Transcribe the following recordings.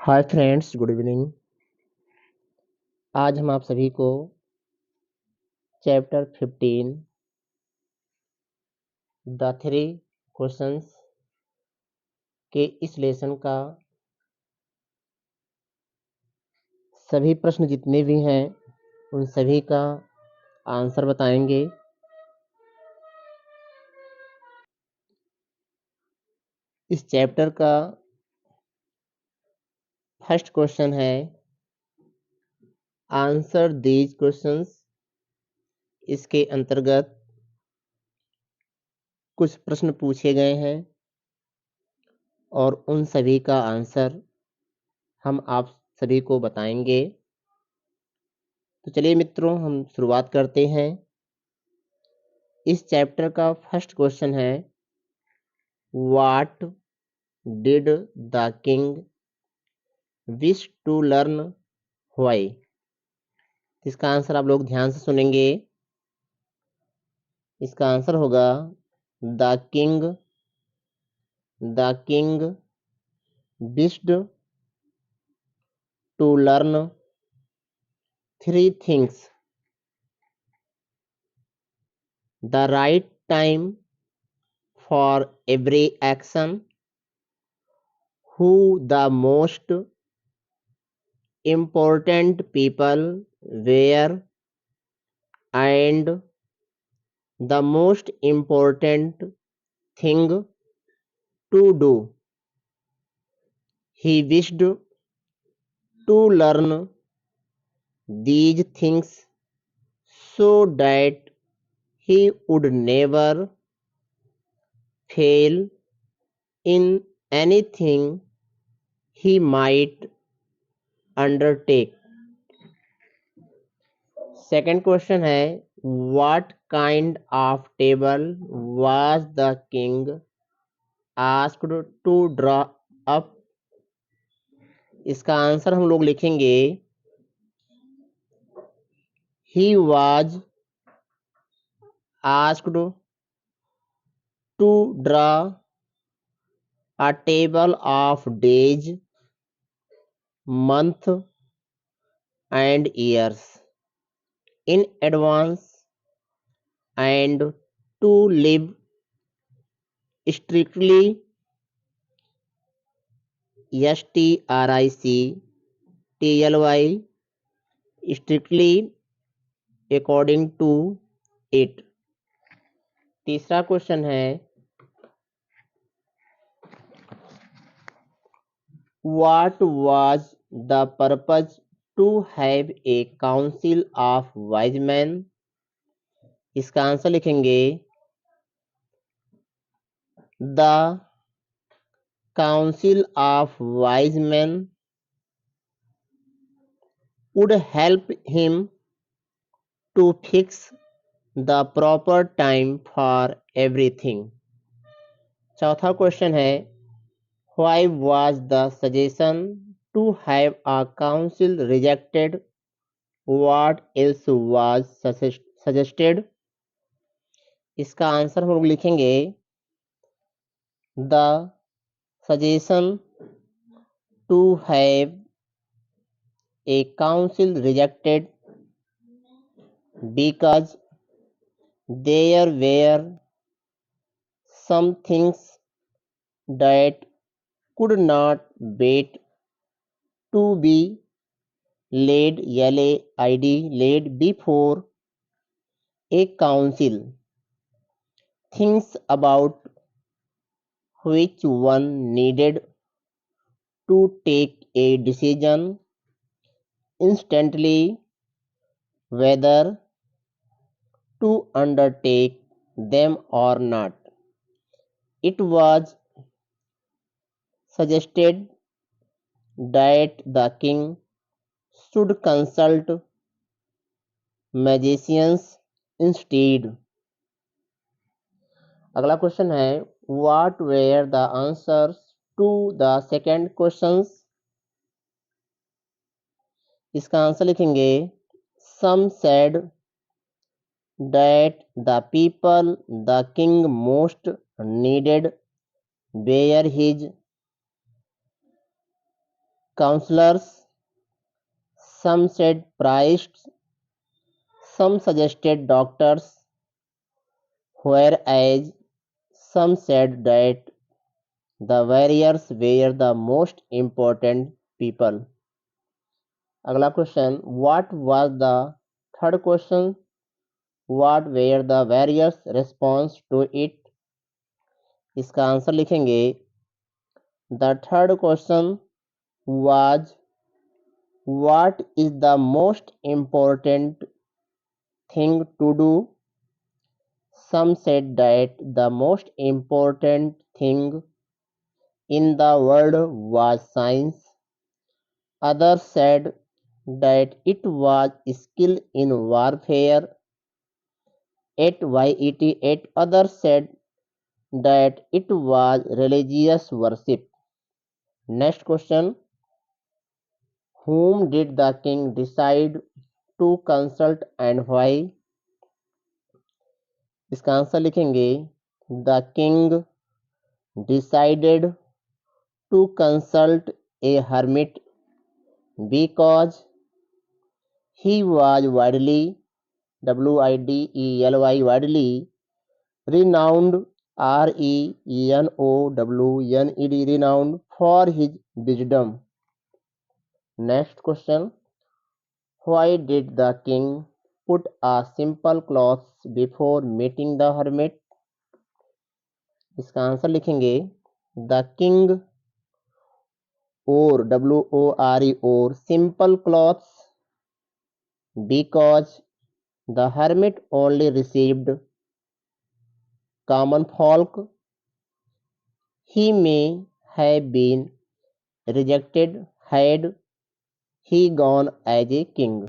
Hi friends, good evening. आज हम आप सभी को चैप्टर 15 द थ्री क्वेश्चंस के इस लेसन का सभी प्रश्न जितने भी हैं उन सभी का आंसर बताएंगे। इस चैप्टर का फर्स्ट क्वेश्चन है आंसर दीज क्वेश्चंस। इसके अंतर्गत कुछ प्रश्न पूछे गए हैं और उन सभी का आंसर हम आप सभी को बताएंगे। तो चलिए मित्रों, हम शुरुआत करते हैं। इस चैप्टर का फर्स्ट क्वेश्चन है what did the king wish to learn why. इसका आंसर आप लोग ध्यान से सुनेंगे। इसका आंसर होगा the king wished to learn three things: the right time for every action, who the most important people were, and the most important thing to do. He wished to learn these things so that he would never fail in anything he might undertake. Second question है what kind of table was the king asked to draw up? इसका answer हम लोग लिखेंगे he was asked to draw a table of days, month and years in advance, and to live strictly strictly according to it. तीसरा question है what was the purpose to have a council of wise men? इसका answer लिखेंगे the council of wise men would help him to fix the proper time for everything. चौथा question है why was the suggestion to have a council rejected? What else was suggested? इसका answer हम लोग लिखेंगे the suggestion to have a council rejected because there were some things that could not wait to be laid before a council, things about which one needed to take a decision instantly whether to undertake them or not. It was suggested that the king should consult magicians instead. अगला question है what were the answers to the second questions? इसका answer लिखेंगे some said that the people the king most needed were his counselors, some said priests, some suggested doctors, whereas some said that the warriors were the most important people. अगला question, what was the third question? What were the warriors' response to it? इसका answer लिखेंगे, the third question was what is the most important thing to do? Some said that the most important thing in the world was science. Others said that it was skill in warfare. Yet others said that it was religious worship. Next question, whom did the king decide to consult and why? इसका answer लिखेंगे, the king decided to consult a hermit because he was widely widely renowned renowned for his wisdom. Next question, why did the king put a simple cloth before meeting the hermit? इसका answer लिखेंगे, the king wore simple clothes because the hermit only received common folk. He may have been rejected had he gone as a king.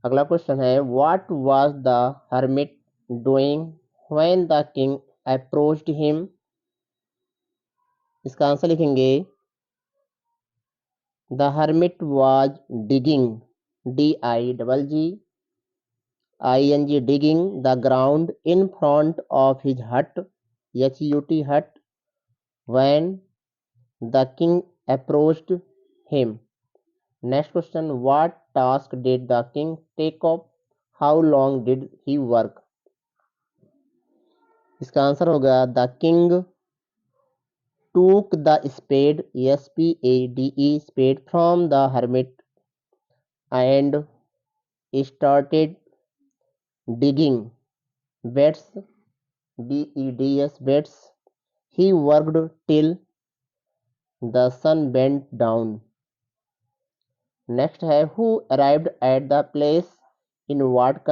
अगला question है, what was the hermit doing when the king approached him? इसका answer लिखेंगे, the hermit was digging digging the ground in front of his hut hut when the king approached him. Next question, what task did the king take up? How long did he work? इसका answer होगा, the king took the spade spade from the hermit and started digging beds beds. He worked till the sun went down. Next है, who arrived at the place? In what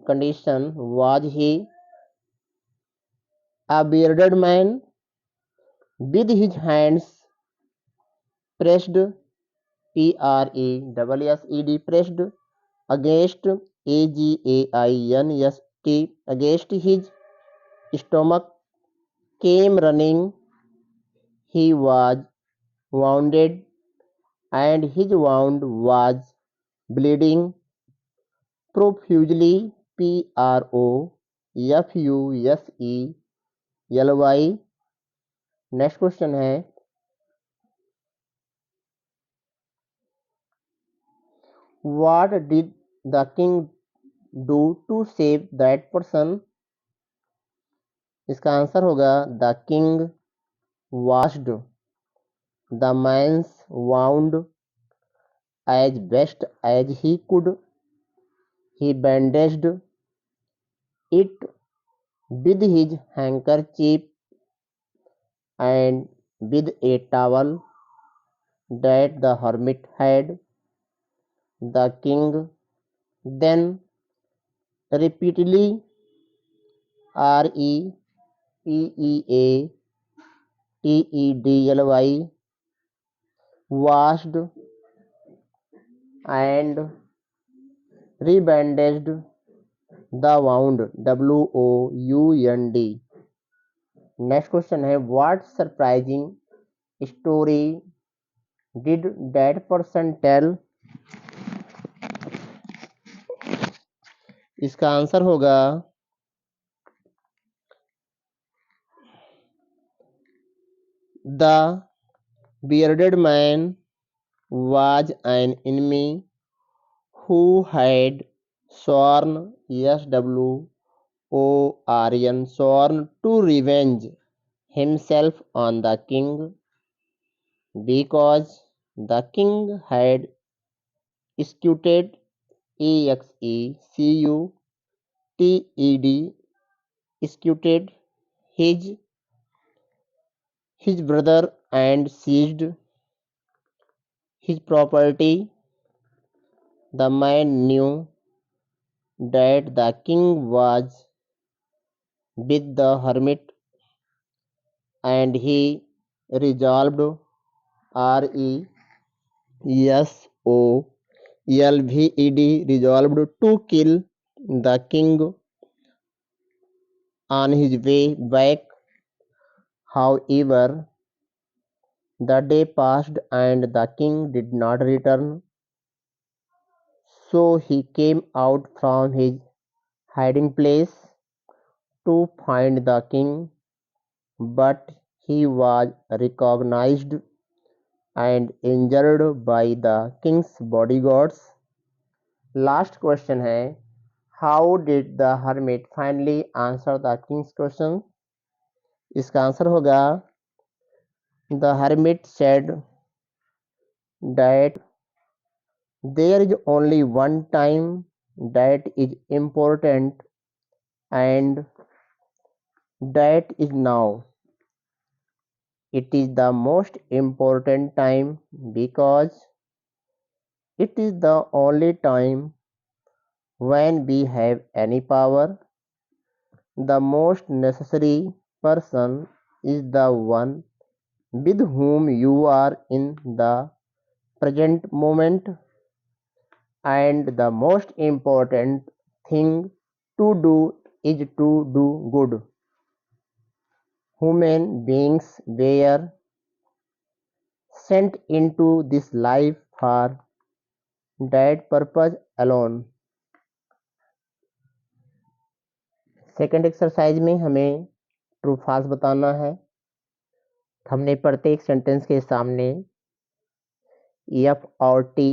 condition was he? A bearded man with his hands pressed pressed against against his stomach, came running. He was wounded and his wound was bleeding profusely. PROFUSELY. Next question है, what did the king do to save that person? इसका answer होगा, the king washed the man's wound as best as he could. He bandaged it with his handkerchief and with a towel that the hermit had. The king then repeatedly washed and rebandaged the wound. WOUND. Next question है, what surprising story did that person tell? इसका answer होगा, the bearded man was an enemy who had sworn sworn to revenge himself on the king, because the king had executed executed his brother and seized his property. The man knew that the king was with the hermit, and he resolved resolved to kill the king on his way back. However, the day passed and the king did not return, so he came out from his hiding place to find the king, but he was recognized and injured by the king's bodyguards. Last question है, how did the hermit finally answer the king's question? इसका answer होगा, the hermit said that there is only one time that is important, and that is now. It is the most important time because it is the only time when we have any power. The most necessary person is the one with whom you are in the present moment, and the most important thing to do is to do good. Human beings were sent into this life for that purpose alone. Second exercise में हमें true false बताना है। हमने प्रत्येक sentence के सामने F और T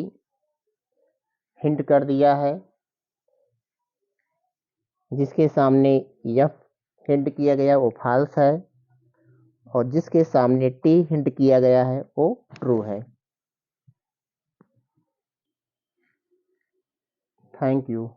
hint कर दिया है। जिसके सामने एफ हिंट किया गया वो फॉल्स है, और जिसके सामने टी हिंट किया गया है वो ट्रू है। Thank you.